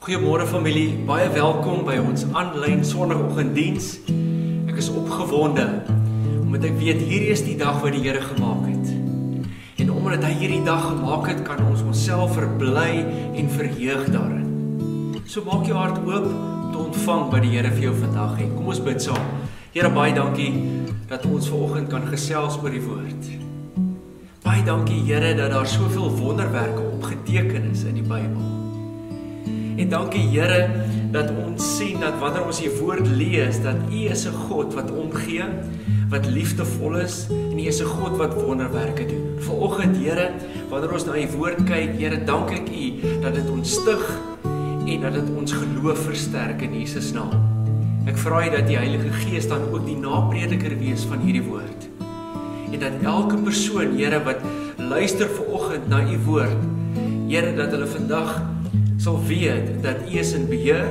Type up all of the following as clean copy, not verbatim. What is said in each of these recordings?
Goeiemôre familie, baie welkom by ons aanlyn Sondagoggenddiens. Ek is opgewonde, omdat ek weet hierdie is die dag wat die Here gemaak het. En omdat hy hierdie dag gemaak het, kan ons onsself verbly en verheug daarin. So maak jou hart oop om te ontvang wat die Here vir jou vandag het. Kom ons bid saam. Here, baie dankie dat ons vanoggend kan gesels oor die woord. Baie dankie Here dat daar soveel wonderwerke opgeteken is in die Bybel. En dankie Here dat ons sien dat wanneer ons die woord lees, dat U is 'n God wat omgee, wat liefdevol is, en U is 'n God wat wonderwerke doen. Vanoggend Here, wanneer ons na U woord kyk, Here, dank ek U dat dit ons stig en dat dit ons geloof versterk in Jesus naam. Ek vra U dat die Heilige Gees dan ook die naprediker wees van hierdie woord. En dat elke persoon, Here, wat luister vanoggend na U woord, Here, dat hulle vandag sal weet dat U is in beheer,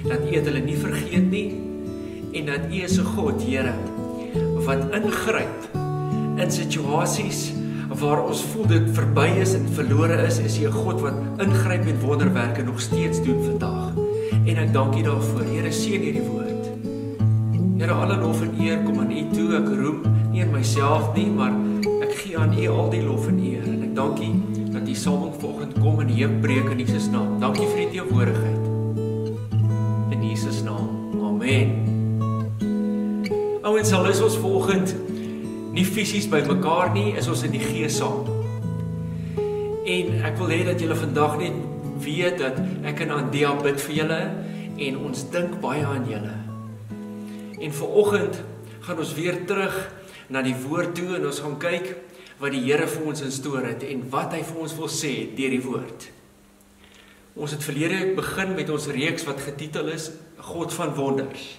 dat U het hulle nie vergeet nie, en dat U is 'n God, Here, wat ingryp in situasies waar ons voel dit verby is en verlore is U 'n God wat ingryp en wonderwerke nog steeds doen vandag. En ek dank U daarvoor. Here, seën hierdie woord. Here, alle lof en eer kom aan U toe. Ek roem nie in myself nie, maar ek gee aan U al die lof en eer. En ek dank U dat die salwing vanoggend kom en heek breek in Jesus naam. Dankie vir die teenwoordigheid. In Jesus naam. Amen. Ouens, al is ons vanoggend nie fisies by mekaar nie, is ons in die gees saam. En ek wil hê dat julle vandag net weet dat ek en Deel bid vir julle en ons dink baie aan julle. En vanoggend gaan ons weer terug na die woord toe en ons gaan kyk wat die Here vir ons instoor het en wat hy vir ons wil sê deur die woord. Ons het verlede week begin met ons reeks wat getitel is God van Wonders.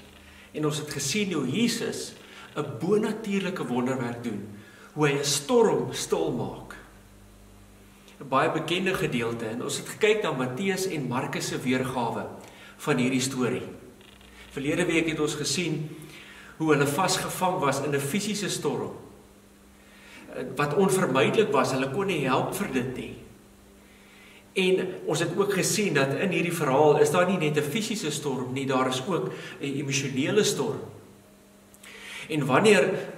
En ons het gesien hoe Jesus 'n bonatuurlike wonderwerk doen, hoe hy 'n storm stil maak. 'n Baie bekende gedeelte, en ons het gekyk na Matteus en Markus se weergawe van hierdie storie. Verlede week het ons gesien hoe hulle vasgevang was in 'n fisiese storm, wat onvermydelik was, hulle kon nie help vir dit nie. En ons het ook gesien dat in hierdie verhaal is daar nie net 'n fisiese storm nie, daar is ook 'n emosionele storm. En wanneer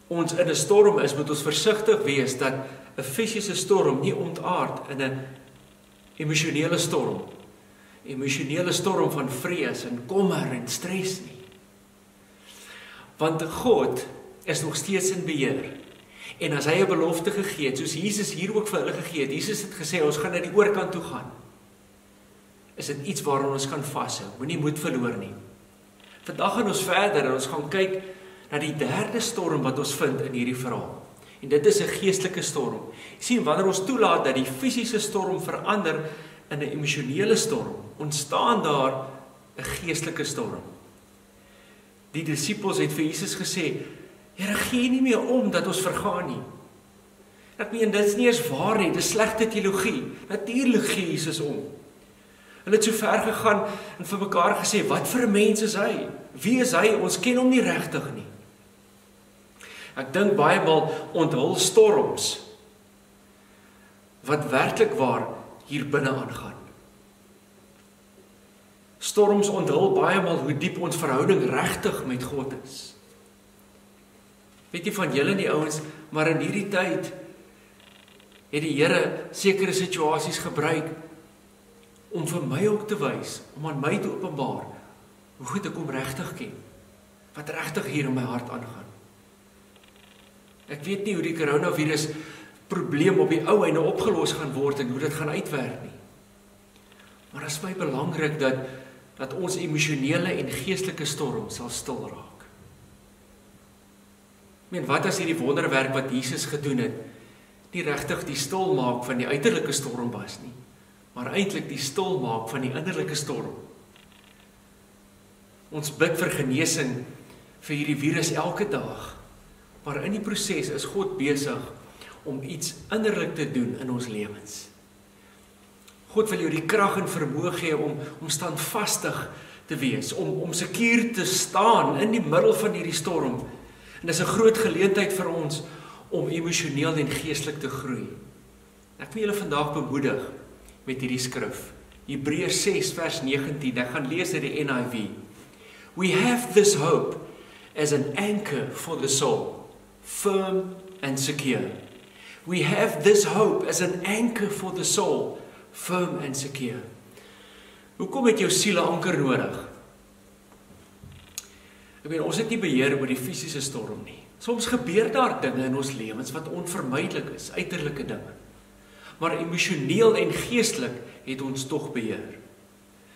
ons in 'n storm is, moet ons versigtig wees dat 'n fisiese storm nie ontaard in 'n emosionele storm. Emosionele storm van vrees en kommer en stres nie. Want God is nog steeds in beheer. En as hy 'n belofte gegee het, soos Jesus hier ook vir hulle gegee het, Jesus het gesê, ons gaan na die oorkant toe gaan, is dit iets waaraan ons kan vashou, moenie moed verloor nie. Vandag gaan ons verder en ons gaan kyk na die derde storm wat ons vind in hierdie verhaal. En dit is 'n geestelike storm. Sien, wanneer ons toelaat dat die fisiese storm verander in 'n emosionele storm, ontstaan daar 'n geestelike storm. Die disippels het vir Jesus gesê, Here, gee nie meer om dat ons vergaan nie. Ek meen, dit is nie eens waar nie, dit is slegte teologie. Natuurlik gee Jesus om. Hulle het so ver gegaan en vir mekaar gesê, wat vir 'n mens is hy? Wie is hy? Ons ken hom nie regtig nie. Ek dink baie maal onthul storms wat werklik waar hier binne aangaan. Storms onthul baie maal hoe diep ons verhouding regtig met God is. Weet jy van julle nie ouens, maar in hierdie tyd het die Here sekere situasies gebruik om vir my ook te wys, om aan my te openbaar hoe goed ek hom regtig ken, wat regtig hier in my hart aangaan. Ek weet nie hoe die coronavirus probleem op die ou einde opgelos gaan word en hoe dit gaan uitwerk nie. Maar dit is my belangrik dat ons emosionele en geestelike storm sal stil raak. Wat as hierdie wonderwerk wat Jesus gedoen het, nie regtig die stilmaak van die uiterlike storm was nie, maar eintlik die stilmaak van die innerlike storm. Ons bid vir genesing vir hierdie virus elke dag, maar in die proses is God besig om iets innerlik te doen in ons lewens. God wil jou die krag en vermoë gee om standvastig te wees, om sekuur te staan in die middel van hierdie storm. En dis 'n groot geleentheid vir ons om emosioneel en geestelik te groei. Ek wil julle vandag bemoedig met hierdie skrif. Hebreërs 6 vers 19, ek gaan lees uit die NIV. We have this hope as an anchor for the soul, firm and secure. We have this hope as an anchor for the soul, firm and secure. Hoekom het jou siel 'n anker nodig? Ek weet, ons het nie beheer oor die fisiese storm nie. Soms gebeur daar dinge in ons lewens wat onvermydelik is, uiterlike dinge. Maar emosioneel en geestelik het ons tog beheer.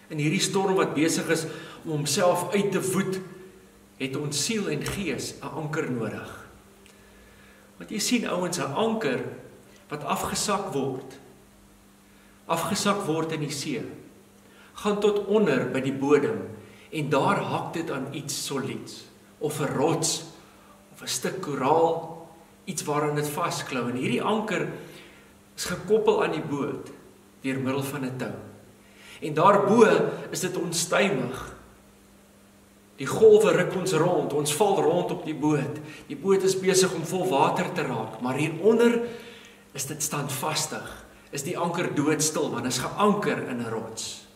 In hierdie storm wat besig is om homself uit te woed, het ons siel en gees 'n anker nodig. Want jy sien ouens, 'n anker wat afgesak word in die see, gaan tot onder by die bodem en daar hak dit aan iets solieds, of 'n rots, of 'n stuk koraal, iets waaraan dit vasklou. En hierdie anker is gekoppel aan die boot deur middel van 'n tou. En daarbo is dit onstuimig. Die golwe ruk ons rond, ons val rond op die boot. Die boot is besig om vol water te raak, maar hieronder is dit standvastig. Is die anker doodstil, want is geanker in 'n rots.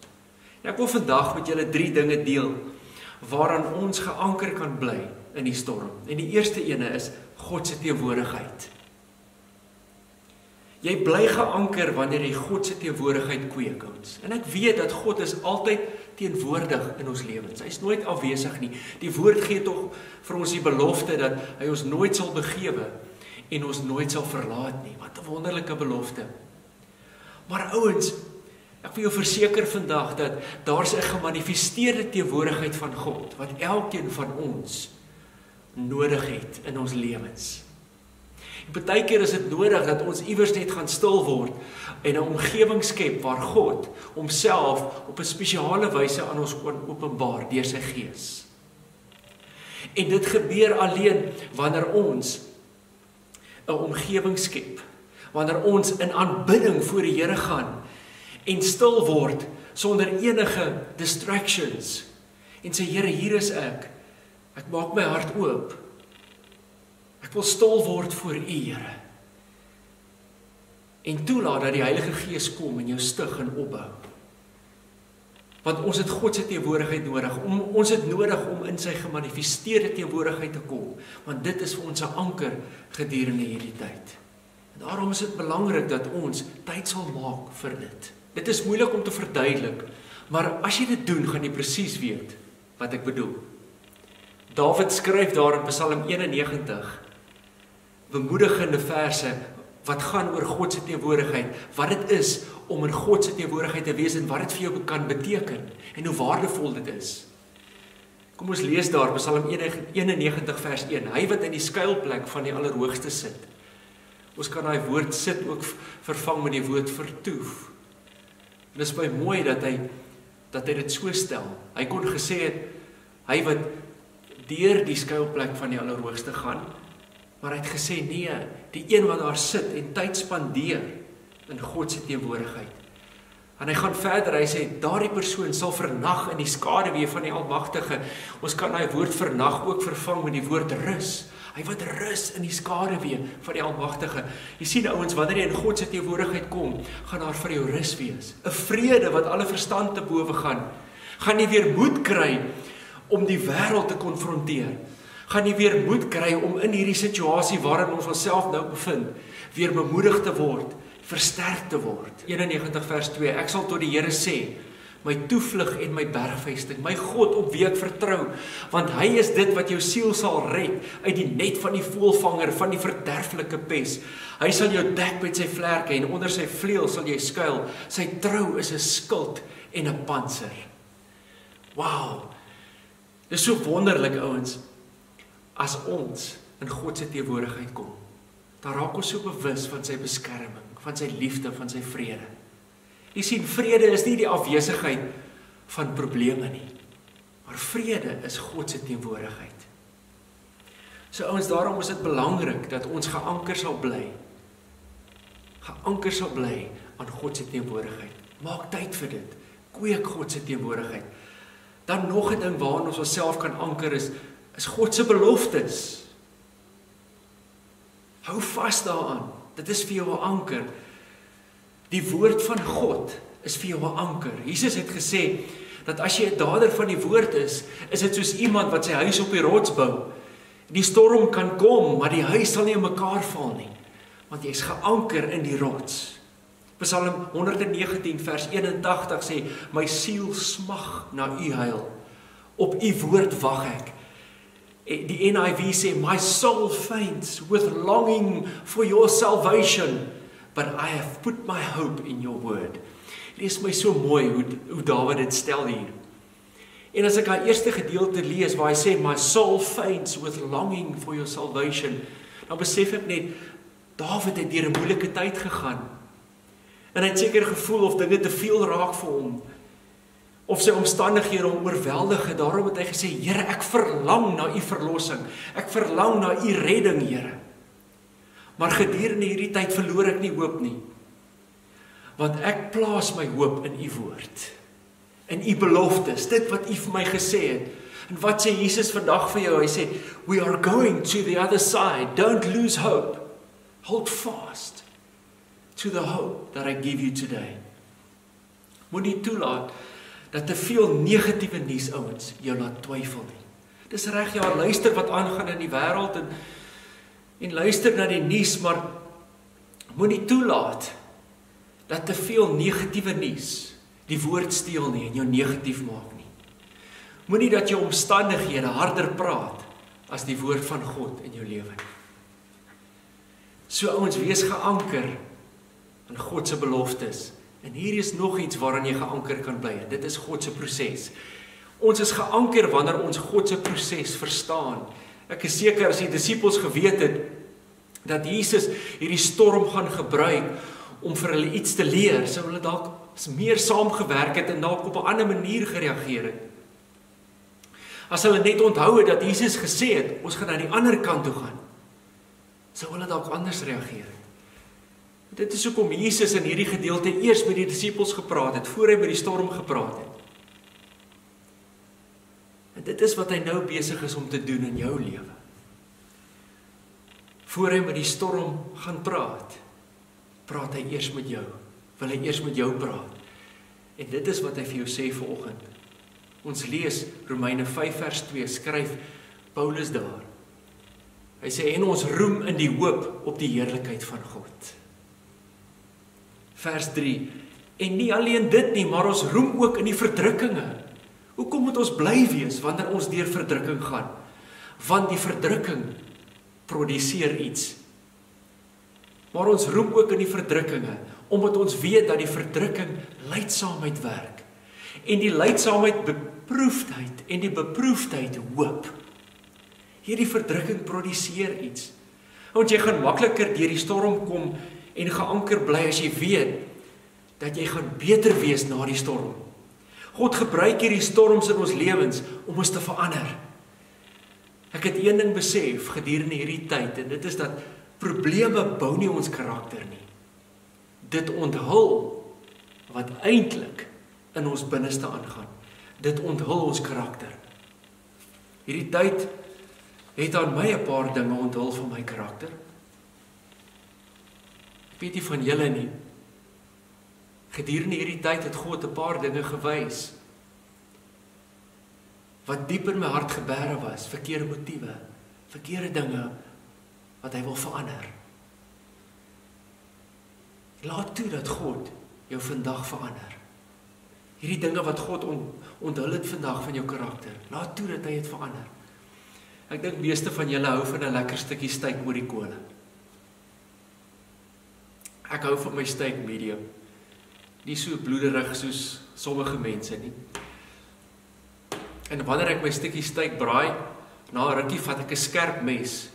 En ek wil vandag met julle 3 dinge deel waaraan ons geanker kan bly in die storm. En die eerste ene is God se teenwoordigheid. Jy bly geanker wanneer jy God se teenwoordigheid kweek. En ek weet dat God is altyd teenwoordig in ons lewens. Hy is nooit afwesig nie. Die woord gee tog vir ons die belofte dat hy ons nooit sal begewe en ons nooit sal verlaat nie. Wat 'n wonderlike belofte. Maar ouens, ek wil jou verseker vandag dat daar's 'n gemanifesteerde teenwoordigheid van God wat elkeen van ons nodig het in ons lewens. Partykeer is dit nodig dat ons iewers net gaan stil word en 'n omgewing skep waar God homself op 'n spesiale wyse aan ons kan openbaar deur sy gees. En dit gebeur alleen wanneer ons 'n omgewing skep, wanneer ons in aanbidding voor die Here gaan en stil word sonder enige distractions en sê, Here, hier is ek maak my hart oop. Ek wil stil word voor U, Here. En toelaat dat die Heilige Gees kom en jou stig en opbou. Want ons het God se teenwoordigheid nodig. Ons het nodig om in sy gemanifesteerde teenwoordigheid te kom. Want dit is vir ons 'n anker gedurende hierdie tyd. En daarom is dit belangrik dat ons tyd sal maak vir dit. Dit is moeilik om te verduidelik, maar as jy dit doen, gaan jy presies weet wat ek bedoel. Dawid skryf daar in Psalm 91 bemoedigende verse wat gaan oor God se teenwoordigheid, wat dit is om in God se teenwoordigheid te wees en wat dit vir jou kan beteken en hoe waardevol dit is. Kom ons lees daar Psalm 91 vers 1. Hy wat in die skuilplek van die Allerhoogste sit. Ons kan daai woord sit ook vervang met die woord vertoef. En dit is baie mooi dat hy dit so stel. Hy kon gesê het, hy wat deur die skuilplek van die Allerhoogste gaan, maar hy het gesê, nee, die een wat daar sit en tyd spandeer in God se teenwoordigheid. En hy gaan verder, hy sê, daardie persoon sal vernag in die skaduwee van die Almagtige. Ons kan daai woord vernag ook vervang met die woord rus. Hy wat rus in die skaduwee van die Almagtige. Jy sien ouens, wanneer jy in God se teenwoordigheid kom, gaan daar vir jou rus wees. 'n vrede wat alle verstand te bowe gaan. Gaan jy weer moed kry om die wêreld te konfronteer. Gaan jy weer moed kry om in hierdie situasie waarin ons onsself nou bevind, weer bemoedig te word, versterk te word. 91 vers 2, ek sal tot die Here sê, my toevlug en my bergvesting, my God op wie ek vertrou, want hy is dit wat jou siel sal red, uit die net van die voëlvanger, van die verderflike pes. Hy sal jou dek met sy vlerke en onder sy vleuel sal jy skuil. Sy trou is 'n skild en 'n pantser. Wow, dit is so wonderlik ouens, as ons in God se teenwoordigheid kom, dan raak ons so bewus van sy beskerming, van sy liefde, van sy vrede. Jy sien, vrede is nie die afwesigheid van probleme nie, maar vrede is God se teenwoordigheid. So ouens, daarom is dit belangrik dat ons geanker sal bly aan God se teenwoordigheid. Maak tyd vir dit, kweek God se teenwoordigheid. Dan nog 'n ding waaraan ons onsself kan anker is God se beloftes. Hou vas daaraan. Dit is vir jou 'n anker. Die woord van God is vir jou 'n anker. Jesus het gesê, dat as jy 'n dader van die woord is dit soos iemand wat sy huis op die rots bou. Die storm kan kom, maar die huis sal nie in mekaar val nie, want jy is geanker in die rots. Psalm 119 vers 81 sê, my siel smag na u heil, op u woord wag ek. Die NIV sê, my soul faints with longing for your salvation, but I have put my hope in your word. Dit is my so mooi hoe Dawid dit stel hier. En as ek die eerste gedeelte lees waar hy sê, my soul faints with longing for your salvation, dan besef ek net, Dawid het deur 'n moeilike tyd gegaan. En hy het seker gevoel of dinge te veel raak vir hom, of sy omstandighede hom oorweldig het. Daarom het hy gesê, Here, ek verlang na u verlossing, ek verlang na u redding, Here. Maar gedurende hierdie tyd verloor ek nie hoop nie, want ek plaas my hoop in u woord, in u beloftes, dit wat u vir my gesê het. En wat sê Jesus vandag vir jou? Hy sê, we are going to the other side, don't lose hope, hold fast to the hope that I give you today. Moenie toelaat dat te veel negatiewe nuus, ouens, jou laat twyfel nie. Dis reg, ja, luister wat aangaan in die wêreld en luister na die nuus, maar moenie toelaat dat te veel negatiewe nuus die woord steel nie en jou negatief maak nie. Moenie dat jou omstandighede harder praat as die woord van God in jou lewe nie. So ouens, wees geanker in God se beloftes. En hier is nog iets waaraan jy geanker kan bly. Dit is God se proses. Ons is geanker wanneer ons God se proses verstaan. Ek is seker as die disippels geweet het dat Jesus hierdie storm gaan gebruik om vir hulle iets te leer, sou hulle dalk meer saamgewerk het en dalk op 'n ander manier gereageer het. As hulle net onthou het dat Jesus gesê het, ons gaan na die ander kant toe gaan, sou hulle dalk anders reageer het. Dit is hoekom Jesus in hierdie gedeelte eers met die disippels gepraat het, voor hy met die storm gepraat het. En dit is wat hy nou besig is om te doen in jou lewe. Voor hy met die storm gaan praat hy eers met jou. Wil hy eers met jou praat. En dit is wat hy vir jou sê vanoggend. Ons lees Romeine 5 vers 2, skryf Paulus daar. Hy sê, en ons roem in die hoop op die heerlikheid van God. Vers 3, en nie alleen dit nie, maar ons roem ook in die verdrukkinge. Hoekom moet ons bly wees wanneer ons deur verdrukking gaan? Want die verdrukking produseer iets. Maar ons roem ook in die verdrukkinge, omdat ons weet dat die verdrukking lydsaamheid werk. En die lydsaamheid beproefdheid en die beproefdheid hoop. Hierdie verdrukking produseer iets. Want jy gaan makliker deur die storm kom en geanker bly as jy weet dat jy gaan beter wees na die storm. God gebruik hierdie storms in ons lewens om ons te verander. Ek het een ding besef gedurende hierdie tyd en dit is dat probleme bou nie ons karakter nie. Dit onthul wat eintlik in ons binneste aangaan. Dit onthul ons karakter. Hierdie tyd het aan my 'n paar dinge onthul van my karakter. Ek weet nie van julle nie. Gedurende hierdie tyd het God 'n paar dinge gewys wat diep in my hart gebeere was, verkeerde motiewe, verkeerde dinge wat hy wil verander. Laat toe dat God jou vandag verander. Hierdie dinge wat God onthul het vandag van jou karakter, laat toe dat hy het verander. Ek dink meeste van julle hou van 'n lekker stukkie steak oor die kole. Ek hou van my steak medium. Nie so bloederig soos sommige mense nie. En wanneer ek my stukkie steak braai, na 'n rukkie vat ek 'n skerp mes,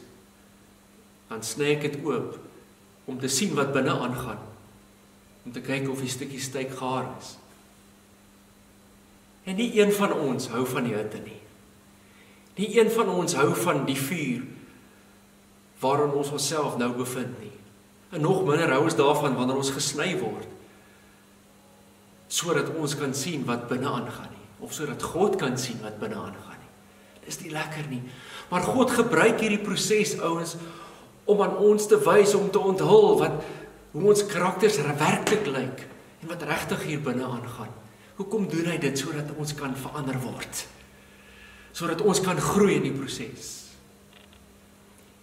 dan sny ek dit oop, om te sien wat binne aangaan, om te kyk of die stukkie steak gaar is. En nie een van ons hou van die hitte nie. Nie een van ons hou van die vuur, waarin ons onsself nou bevind nie. En nog minder hou ons daarvan wanneer ons gesny word, sodat ons kan sien wat binne aangaan nie, of sodat God kan sien wat binne aangaan nie. Dis nie lekker nie. Maar God gebruik hierdie proses, ouens, om aan ons te wys, om te onthul hoe ons karakters werklik lyk. en wat regtig hier binne aangaan. Hoekom doen hy dit? Sodat ons kan verander word. Sodat ons kan groei in die proses.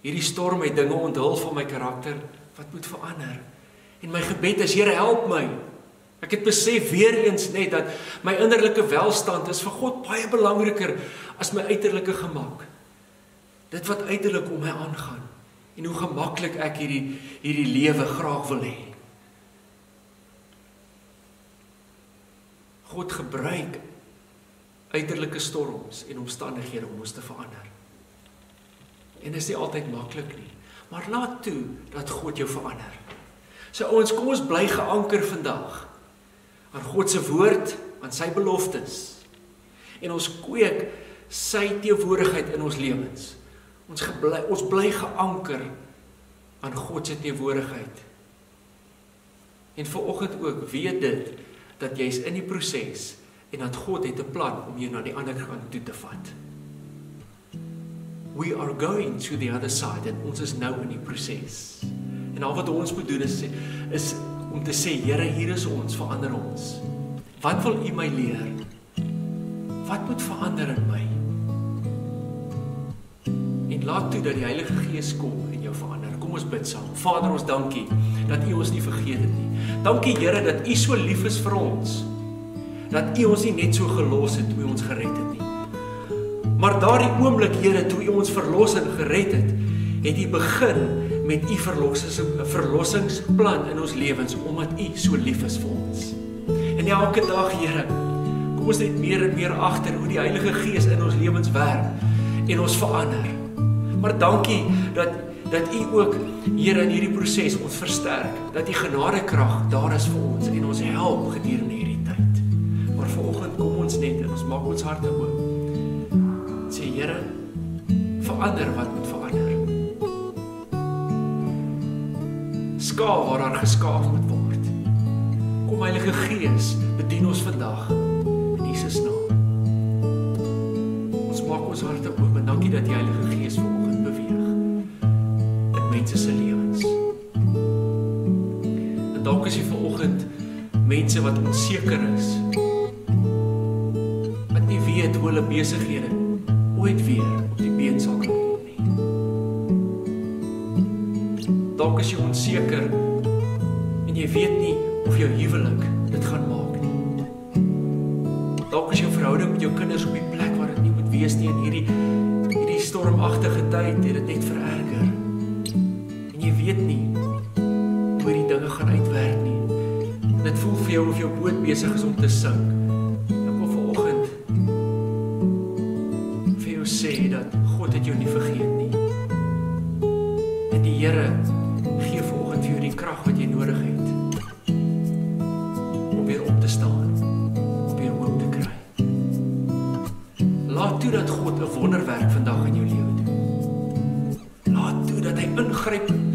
Hierdie storm het dinge onthul van my karakter wat moet verander. En my gebed is, Here, help my. Ek het besef weer eens net dat my innerlike welstand is vir God baie belangriker as my uiterlike gemak. Dit wat uiterlik om my aangaan en hoe gemaklik ek hierdie lewe graag wil hê. God gebruik uiterlike storms en omstandighede om ons te verander. En dit is nie altyd maklik nie, maar laat toe dat God jou verander. So ouens, kom ons bly geanker vandag aan God se woord, aan sy beloftes. En ons kweek sy teenwoordigheid in ons lewens. Ons bly geanker aan God se teenwoordigheid. En vanoggend ook, weet dit, dat jy is in die proses, en dat God het 'n plan om jou na die ander kant toe te vat. We are going to the other side, en ons is nou in die proses. En al wat ons moet doen is om te sê, Here, hier is ons, verander ons. Wat wil U my leer? Wat moet verander in my? En laat toe dat die Heilige Gees kom en jou verander. Kom ons bid saam. Vader, ons dankie dat U ons nie vergeet het nie. Dankie, Here, dat U so lief is vir ons. Dat U ons nie net so gelos het toe U ons gered het nie. Maar daardie oomblik, Here, toe U ons verlos en gered het, het U begin met U verlossingsplan in ons lewens, omdat U so lief is vir ons. En elke dag, Here, kom ons net meer en meer agter hoe die Heilige Gees in ons lewens werk en ons verander. Maar dankie dat U ook, Here, in hierdie proses ons versterk, dat U genadekrag daar is vir ons en ons help gedurende hierdie tyd. Maar vanoggend kom ons net en ons maak ons harte oop. Sê, Here, verander wat moet verander. Skaaf waar daar geskaaf moet word. Kom Heilige Gees, bedien ons vandag in Jesus naam. Ons maak ons harte oop en dankie dat die Heilige Gees vanoggend beweeg in mense se lewens. En dalk is jy vanoggend mense wat onseker is, wat nie weet hoe hulle besighede ooit weer op die been sal kan kom nie. Dalk is jy onseker en jy weet nie of jou huwelik dit gaan maak nie. Dalk is jou verhouding met jou kinders op die plek waar dit nie moet wees nie, en hierdie stormagtige tyd het dit net vererger. En jy weet nie hoe die dinge gaan uitwerk nie. En dit voel vir jou of jou boot besig is om te sink. Ek wil vanoggend vir jou sê dat God het jou nie vergeet nie. En die Here gee vanoggend vir jou die krag wat jy nodig het om weer op te staan, om weer hoop te kry. Laat toe dat God 'n wonderwerk vandag in jou lewe doen. Laat toe dat hy ingryp in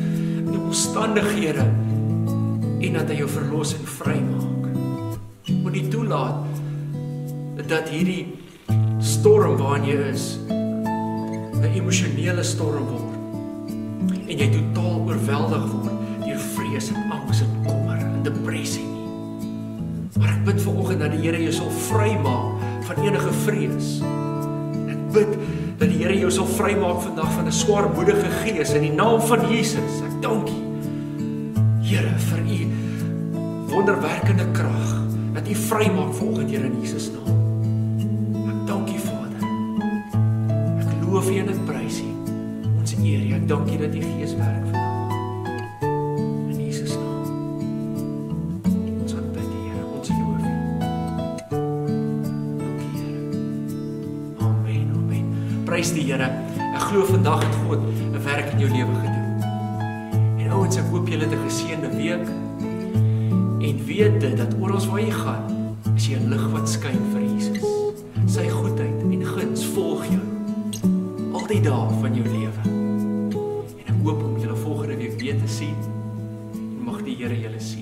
die omstandighede en dat hy jou verlos en vry maak. Moet nie toelaat dat hierdie storm waarin jy is 'n emosionele storm word en jy totaal oorweldig word deur vrees en angs en kommer en depressie nie. Maar ek bid vanoggend dat die Here jou sal vrymaak van enige vrees. Ek bid dat die Here jou sal vrymaak vandag van 'n swaarmoedige gees in die naam van Jesus. Ek dank U, Here, vir U wonderwerkende krag, dat U vrymaak vanoggend, Here, in Jesus naam. Ek dank U, Vader. Ek loof U en ek prys U. Ons eer U. Ek dank U dat U Gees werk vandag. In Jesus naam. Ons aanbid U, Here. Ons loof U. Dank U, Here. Amen, amen. Prys die Here. Ek glo vandag het God 'n werk in jou lewe gedoen. En ouens, ek hoop julle het 'n geseënde week. En weet dit, dat oral waar jy gaan, is jy 'n lig wat skyn vir Jesus. Sy goedheid en guns volg jou al die dae van jou lewe. En ek hoop om julle volgende week weer te sien. En mag die Here julle seën.